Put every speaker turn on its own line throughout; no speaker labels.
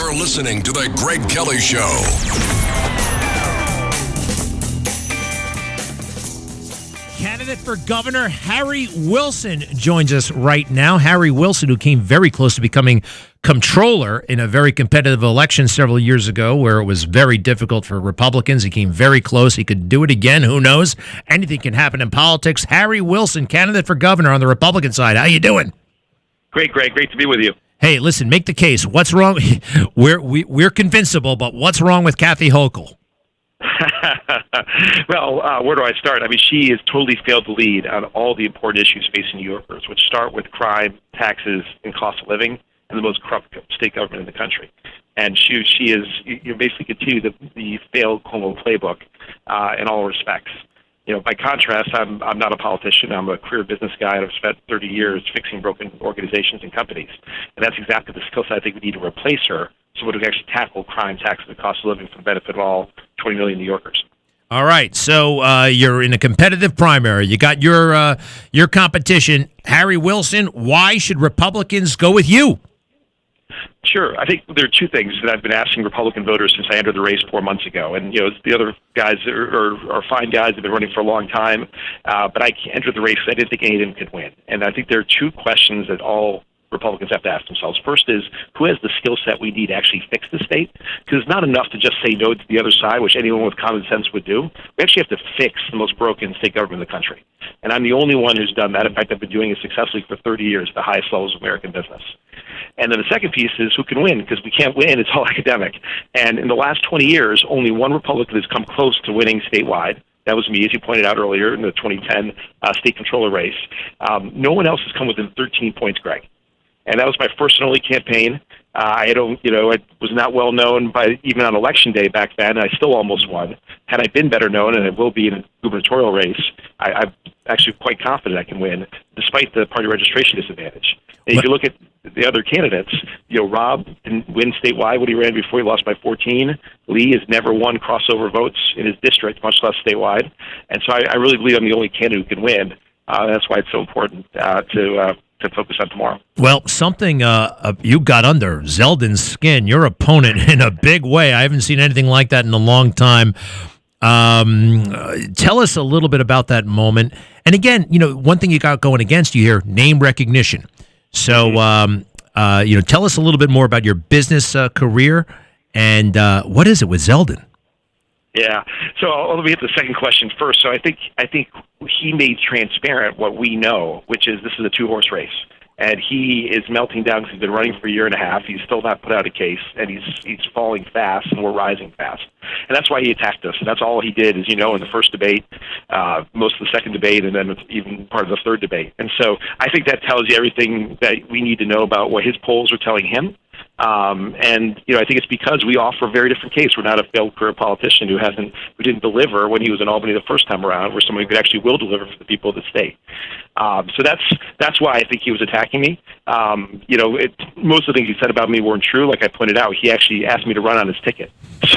You're listening to The Greg Kelly Show.
Candidate for governor Harry Wilson joins us right now. Harry Wilson, who came very close to becoming comptroller in a very competitive election several years ago where it was very difficult for Republicans. He came very close. He could do it again. Who knows? Anything can happen in politics. Harry Wilson, candidate for governor on the Republican side. How you doing?
Great, Greg. Great to be with you.
Hey, listen, make the case. What's wrong? We're convincible, but what's wrong with Kathy Hochul?
Well, where do I start? I mean, she has totally failed to lead on all the important issues facing New Yorkers, which start with crime, taxes, and cost of living, and the most corrupt state government in the country. And she is basically continued the failed Cuomo playbook in all respects. You know, by contrast, I'm not a politician. I'm a career business guy, and I've spent 30 years fixing broken organizations and companies. And that's exactly the skill set I think we need to replace her, someone who can actually tackle crime, taxes, and cost of living for the benefit of all 20 million New Yorkers.
All right, so you're in a competitive primary. You got your competition, Harry Wilson. Why should Republicans go with you?
Sure. I think there are two things that I've been asking Republican voters since I entered the race 4 months ago. And, you know, the other guys are fine guys, have been running for a long time. But I entered the race because I didn't think any of them could win. And I think there are two questions that all Republicans have to ask themselves. First is, who has the skill set we need to actually fix the state? Because it's not enough to just say no to the other side, which anyone with common sense would do. We actually have to fix the most broken state government in the country. And I'm the only one who's done that. In fact, I've been doing it successfully for 30 years at the highest levels of American business. And then the second piece is who can win, because we can't win. It's all academic. And in the last 20 years, only one Republican has come close to winning statewide. That was me, as you pointed out earlier, in the 2010 state controller race. No one else has come within 13 points, Greg. And that was my first and only campaign. I was not well known by even on election day back then. I still almost won. Had I been better known, and I will be in a gubernatorial race, I'm actually quite confident I can win, despite the party registration disadvantage. And if you look at the other candidates, you know, Rob didn't win statewide when he ran before. He lost by 14. Lee has never won crossover votes in his district, much less statewide. And so I really believe I'm the only candidate who can win. That's why it's so important to focus on tomorrow.
Well, something you got under Zeldin's skin, your opponent, in a big way. I haven't seen anything like that in a long time. Tell us a little bit about that moment. And again, you know, one thing you got going against you here, name recognition. So, tell us a little bit more about your business career and what is it with Zeldin?
Yeah. So let me hit the second question first. So I think he made transparent what we know, which is this is a two-horse race. And he is melting down because he's been running for a year and a half. He's still not put out a case, and he's falling fast, and we're rising fast. And that's why he attacked us. And that's all he did, as you know, in the first debate, most of the second debate, and then even part of the third debate. And so I think that tells you everything that we need to know about what his polls are telling him. And I think it's because we offer a very different case. We're not a failed career politician who didn't deliver when he was in Albany the first time around. We're someone who actually will deliver for the people of the state. So that's why I think he was attacking me. Most of the things he said about me weren't true. Like I pointed out, he actually asked me to run on his ticket.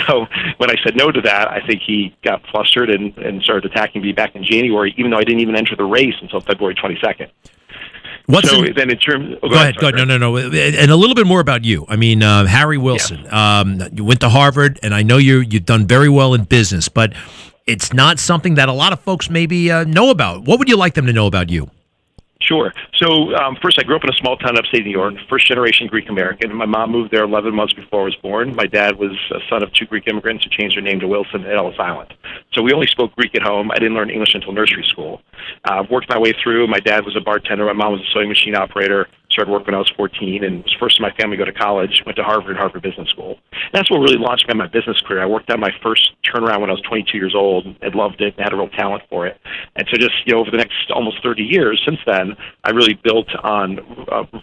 So when I said no to that, I think he got flustered and started attacking me back in January, even though I didn't even enter the race until February 22nd. Go ahead. No.
And a little bit more about you. I mean, Harry Wilson, you went to Harvard, and I know you've done very well in business, but it's not something that a lot of folks maybe know about. What would you like them to know about you?
Sure. So first, I grew up in a small town upstate New York, first-generation Greek-American. My mom moved there 11 months before I was born. My dad was a son of two Greek immigrants who changed their name to Wilson at Ellis Island. So we only spoke Greek at home. I didn't learn English until nursery school. Worked my way through. My dad was a bartender. My mom was a sewing machine operator. Started working when I was 14, and was first in my family to go to college. Went to Harvard Business School. And that's what really launched me on my business career. I worked on my first turnaround when I was 22 years old, and loved it, and had a real talent for it. And so just over the next almost 30 years since then, I really built on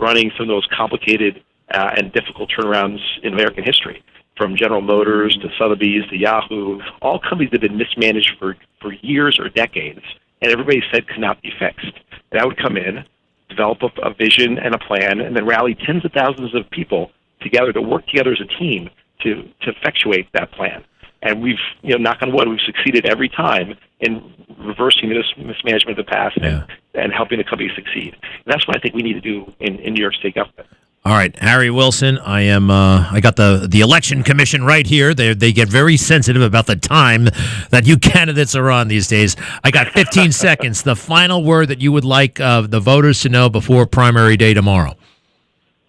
running some of those complicated and difficult turnarounds in American history, from General Motors to Sotheby's to Yahoo, all companies that have been mismanaged for years or decades, and everybody said could not be fixed. And I would come in, develop a vision and a plan, and then rally tens of thousands of people together to work together as a team to effectuate that plan. And we've, knock on wood, we've succeeded every time in reversing this mismanagement of the past and helping the company succeed. And that's what I think we need to do in New York State government.
All right, Harry Wilson. I am. I got the election commission right here. They get very sensitive about the time that you candidates are on these days. I got 15 seconds. The final word that you would like the voters to know before primary day tomorrow.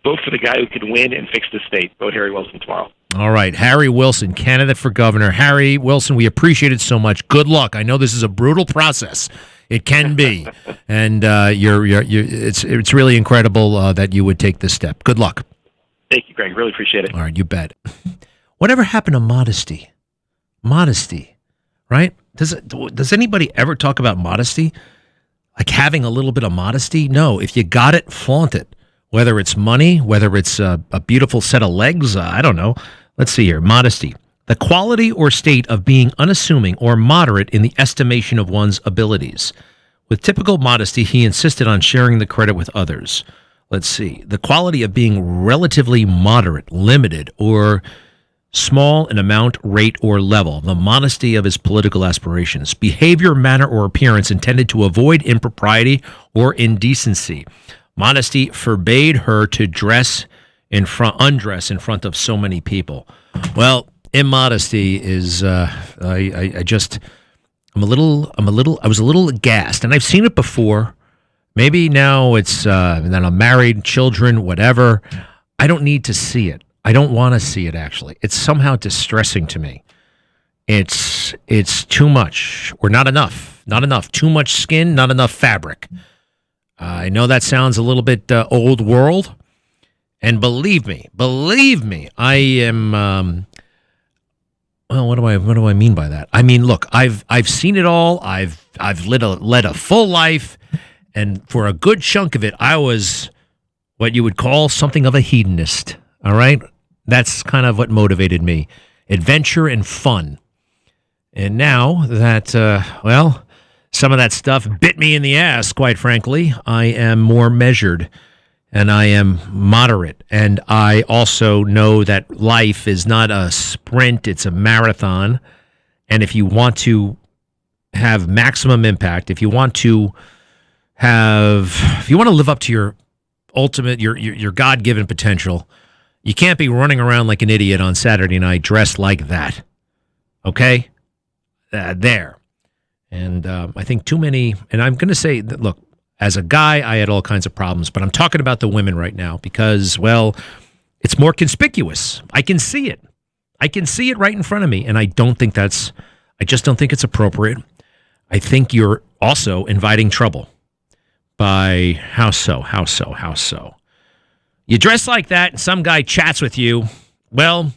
Vote for the guy who can win and fix the state. Vote Harry Wilson tomorrow.
All right, Harry Wilson, candidate for governor. Harry Wilson, we appreciate it so much. Good luck. I know this is a brutal process. It can be, and it's really incredible that you would take this step. Good luck.
Thank you, Greg. Really appreciate it.
All right, you bet. Whatever happened to modesty? Modesty, right? Does anybody ever talk about modesty? Like having a little bit of modesty? No. If you got it, flaunt it. Whether it's money, whether it's a beautiful set of legs, I don't know. Let's see here. Modesty. The quality or state of being unassuming or moderate in the estimation of one's abilities. With typical modesty, he insisted on sharing the credit with others. Let's see. The quality of being relatively moderate, limited, or small in amount, rate, or level. The modesty of his political aspirations. Behavior, manner, or appearance intended to avoid impropriety or indecency. Modesty forbade her to undress in front of so many people. Well, immodesty is I was a little aghast, and I've seen it before. Maybe now it's that I'm married, children, whatever. I don't need to see it. I don't want to see it, actually. It's somehow distressing to me. It's too much or not enough. Not enough. Too much skin, not enough fabric. I know that sounds a little bit old world, and believe me, I am. Well, what do I mean by that? I mean, look, I've seen it all. I've led a full life, and for a good chunk of it, I was what you would call something of a hedonist. All right, that's kind of what motivated me: adventure and fun. And now that some of that stuff bit me in the ass, quite frankly, I am more measured. And I am moderate. And I also know that life is not a sprint, it's a marathon. And if you want to have maximum impact, if you want to live up to your ultimate, your God-given potential, you can't be running around like an idiot on Saturday night dressed like that. Okay? There. And I think too many, and I'm going to say that, look, as a guy, I had all kinds of problems, but I'm talking about the women right now because, well, it's more conspicuous. I can see it. I can see it right in front of me, and I just don't think it's appropriate. I think you're also inviting trouble by how so? You dress like that, and some guy chats with you, well,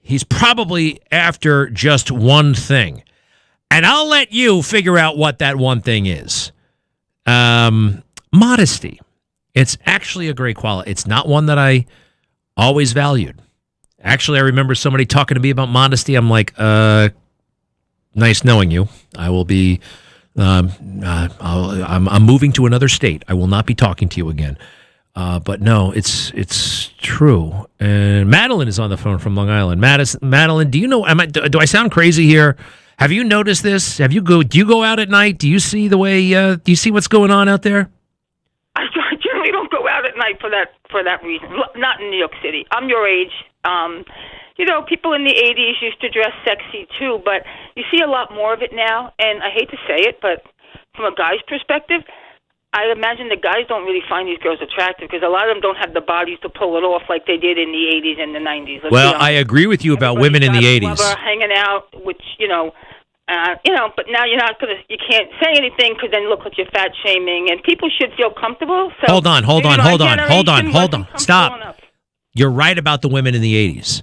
he's probably after just one thing. And I'll let you figure out what that one thing is. Modesty. It's actually a great quality. It's not one that I always valued. Actually, I remember somebody talking to me about modesty. I'm like, nice knowing you. I will be, I'm moving to another state. I will not be talking to you again. But no, it's true. And Madeline is on the phone from Long Island. Madeline, do you know, do I sound crazy here? Have you noticed this? Do you go out at night? Do you see do you see what's going on out there?
I generally don't go out at night for that reason. Not in New York City. I'm your age. People in the 80s used to dress sexy too, but you see a lot more of it now. And I hate to say it, but from a guy's perspective, I imagine the guys don't really find these girls attractive because a lot of them don't have the bodies to pull it off like they did in the 80s and the 90s.
I agree with you about women in the 80s.
Hanging out, which, but now you can't say anything because then look like you're fat shaming, and people should feel comfortable. So, hold
on. Stop. You're right about the women in the 80s.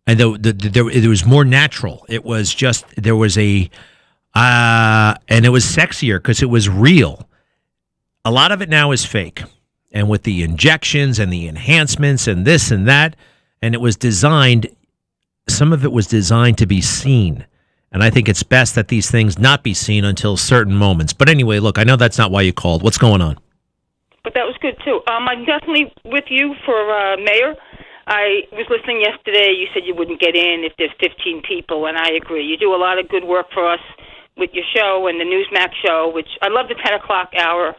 And it was more natural. It was just, and it was sexier because it was real. A lot of it now is fake. And with the injections and the enhancements and this and that, and some of it was designed to be seen. And I think it's best that these things not be seen until certain moments. But anyway, look, I know that's not why you called. What's going on?
But that was good, too. I'm definitely with you for mayor. I was listening yesterday. You said you wouldn't get in if there's 15 people, and I agree. You do a lot of good work for us with your show and the Newsmax show, which I love the 10 o'clock hour.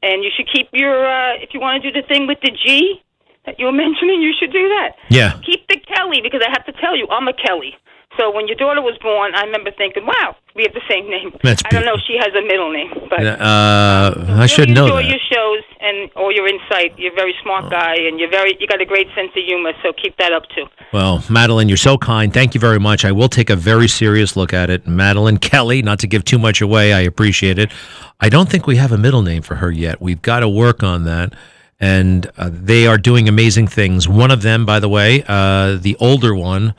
And you should keep your, if you want to do the thing with the G that you were mentioning, you should do that.
Yeah.
Keep the Kelly, because I have to tell you, I'm a Kelly. So when your daughter was born, I remember thinking, wow, we have the same name.
That's
I don't know if she has a middle name. But
I should know
enjoy
that.
your shows and all your insight. You're a very smart guy, and you got a great sense of humor, so keep that up, too.
Well, Madeline, you're so kind. Thank you very much. I will take a very serious look at it. Madeline Kelly, not to give too much away, I appreciate it. I don't think we have a middle name for her yet. We've got to work on that. And they are doing amazing things. One of them, by the way, the older one,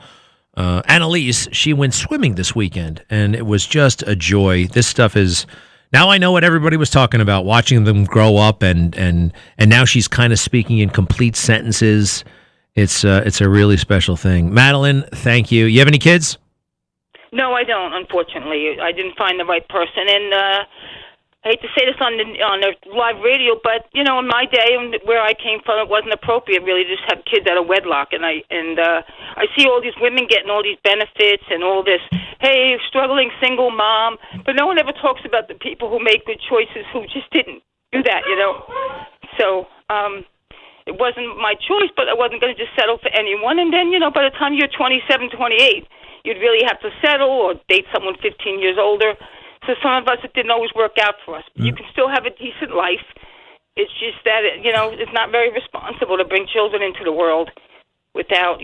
Annalise, she went swimming this weekend, and it was just a joy. This stuff is... Now I know what everybody was talking about, watching them grow up, and now she's kind of speaking in complete sentences. It's a really special thing. Madeline, thank you. You have any kids?
No, I don't, unfortunately. I didn't find the right person, and I hate to say this on the live radio, but in my day and where I came from, it wasn't appropriate really to just have kids out of wedlock. And I see all these women getting all these benefits and all this. Hey, struggling single mom, but no one ever talks about the people who make good choices who just didn't do that. So it wasn't my choice, but I wasn't going to just settle for anyone. And then by the time you're 27, 28, you'd really have to settle or date someone 15 years older. So some of us, it didn't always work out for us. You can still have a decent life. It's just that, it's not very responsible to bring children into the world without,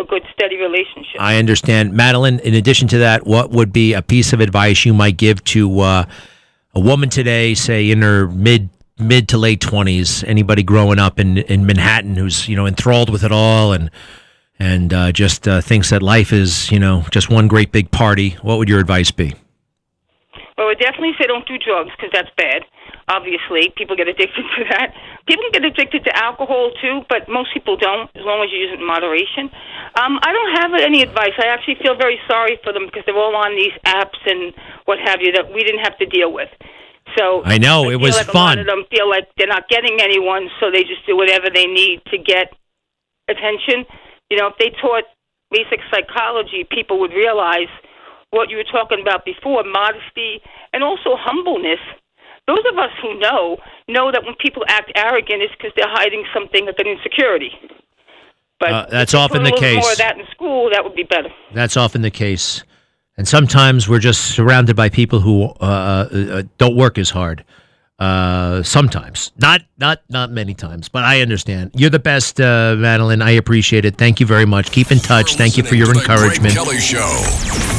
a good, steady relationship.
I understand. Madeline, in addition to that, what would be a piece of advice you might give to a woman today, say in her mid to late 20s, anybody growing up in Manhattan who's, enthralled with it all and just thinks that life is, just one great big party? What would your advice be?
Well, I would definitely say don't do drugs, because that's bad. Obviously, people get addicted to that. People get addicted to alcohol, too, but most people don't, as long as you use it in moderation. I don't have any advice. I actually feel very sorry for them, because they're all on these apps and what have you that we didn't have to deal with. So
I know, it was
like
fun.
A lot of them feel like they're not getting anyone, so they just do whatever they need to get attention. If they taught basic psychology, people would realize what you were talking about before, modesty, and also humbleness. Those of us who know that when people act arrogant, it's because they're hiding something, like an insecurity. But
that's often the case.
More of that in school, that would be better.
That's often the case. And sometimes we're just surrounded by people who don't work as hard. Sometimes. Not many times, but I understand. You're the best, Madeline. I appreciate it. Thank you very much. Keep in touch. Thank you for your encouragement.
Greg Kelly Show.